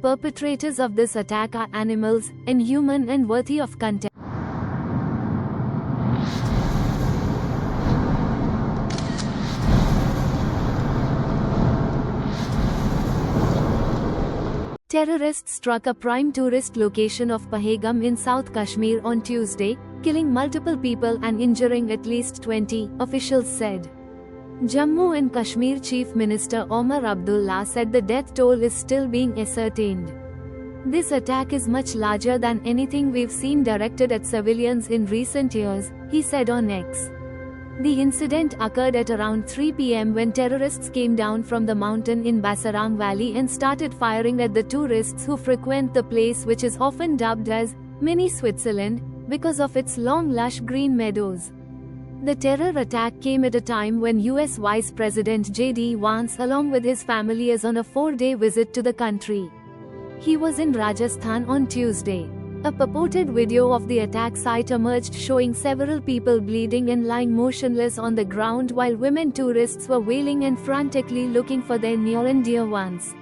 Perpetrators of this attack are animals, inhuman and worthy of contempt. Terrorists struck a prime tourist location of Pahalgam in South Kashmir on Tuesday, killing multiple people and injuring at least 20, officials said. Jammu and Kashmir Chief Minister Omar Abdullah said the death toll is still being ascertained. This attack is much larger than anything we've seen directed at civilians in recent years, he said on X. The incident occurred at around 3 p.m. when terrorists came down from the mountain in Basaram Valley and started firing at the tourists who frequent the place, which is often dubbed as Mini Switzerland because of its long lush green meadows. The terror attack came at a time when US Vice President J.D. Vance along with his family is on a 4-day visit to the country. He was in Rajasthan on Tuesday. A purported video of the attack site emerged showing several people bleeding and lying motionless on the ground while women tourists were wailing and frantically looking for their near and dear ones.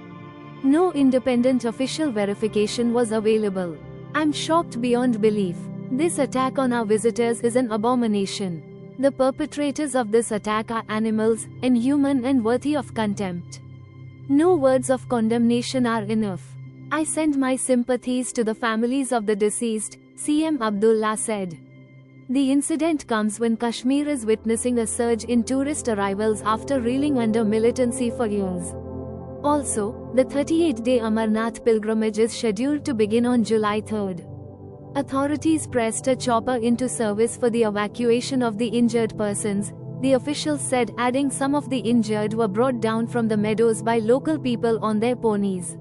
No independent official verification was available. I'm shocked beyond belief. This attack on our visitors is an abomination. The perpetrators of this attack are animals, inhuman and worthy of contempt. No words of condemnation are enough. I send my sympathies to the families of the deceased, CM Abdullah said. The incident comes when Kashmir is witnessing a surge in tourist arrivals after reeling under militancy for years. Also, the 38-day Amarnath pilgrimage is scheduled to begin on July 3rd. Authorities pressed a chopper into service for the evacuation of the injured persons, the officials said, adding some of the injured were brought down from the meadows by local people on their ponies.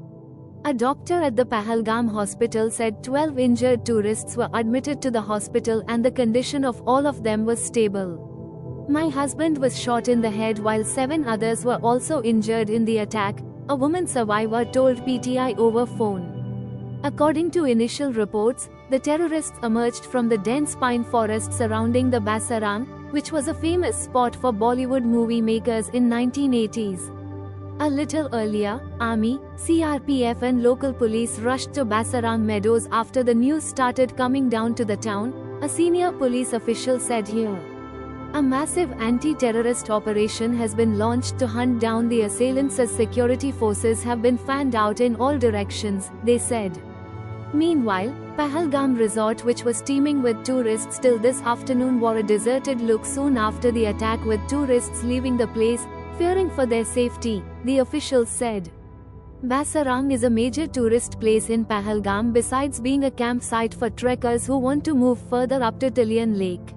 A doctor at the Pahalgam hospital said 12 injured tourists were admitted to the hospital and the condition of all of them was stable. My husband was shot in the head while 7 others were also injured in the attack, a woman survivor told PTI over phone. According to initial reports, the terrorists emerged from the dense pine forest surrounding the Basaram, which was a famous spot for Bollywood movie makers in 1980s. A little earlier, Army, CRPF and local police rushed to Basaram Meadows after the news started coming down to the town, a senior police official said here. A massive anti-terrorist operation has been launched to hunt down the assailants as security forces have been fanned out in all directions, they said. Meanwhile, Pahalgam Resort, which was teeming with tourists till this afternoon, wore a deserted look soon after the attack, with tourists leaving the place, fearing for their safety, the officials said. Basaram is a major tourist place in Pahalgam besides being a campsite for trekkers who want to move further up to Tilian Lake.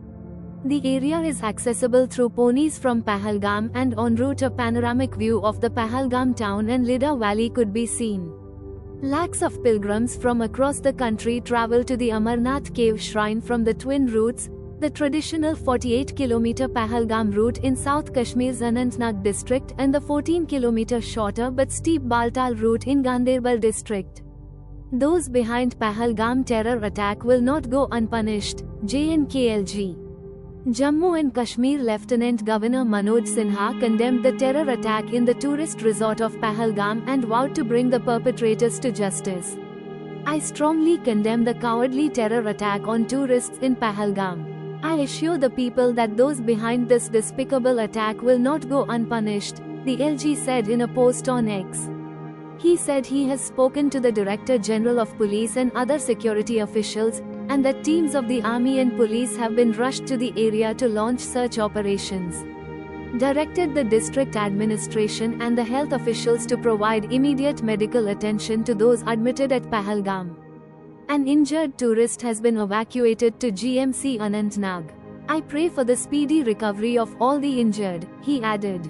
The area is accessible through ponies from Pahalgam, and en route a panoramic view of the Pahalgam town and Lidar Valley could be seen. Lakhs of pilgrims from across the country travel to the Amarnath cave shrine from the twin routes, the traditional 48-kilometer Pahalgam route in South Kashmir's Anantnag district and the 14-kilometer shorter but steep Baltal route in Ganderbal district. Those behind Pahalgam terror attack will not go unpunished, JNKLG. Jammu and Kashmir Lieutenant Governor Manoj Sinha condemned the terror attack in the tourist resort of Pahalgam and vowed to bring the perpetrators to justice. I strongly condemn the cowardly terror attack on tourists in Pahalgam. I assure the people that those behind this despicable attack will not go unpunished, the LG said in a post on X. He said he has spoken to the Director General of Police and other security officials, and that teams of the Army and police have been rushed to the area to launch search operations. Directed the district administration and the health officials to provide immediate medical attention to those admitted at Pahalgam. An injured tourist has been evacuated to GMC Anantnag. I pray for the speedy recovery of all the injured, he added.